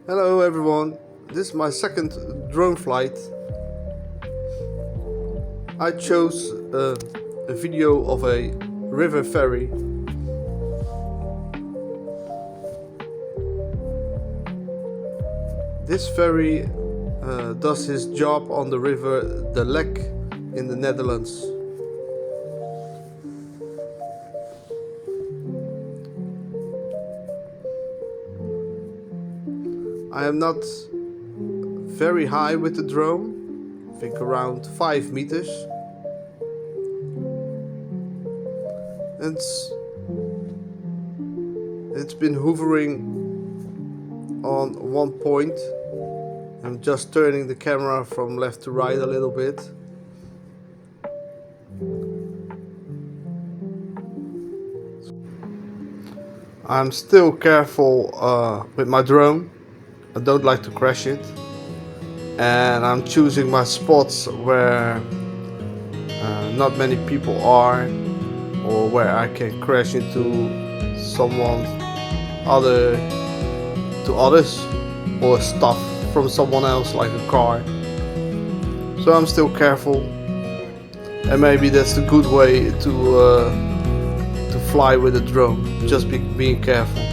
Hello everyone, this is my second drone flight. I chose a video of a river ferry. This ferry does his job on the river the Lek in the Netherlands. I am not very high with the drone, I think around 5 meters. It's been hovering on one point. I'm just turning the camera from left to right a little bit. I'm still careful with my drone. I don't like to crash it, and I'm choosing my spots where not many people are, or where I can crash into others, or stuff from someone else, like a car. So I'm still careful, and maybe that's the good way to fly with a drone. Just being careful.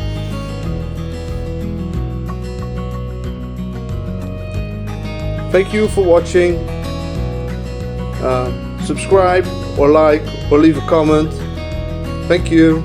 Thank you for watching. Subscribe or like or leave a comment. Thank you.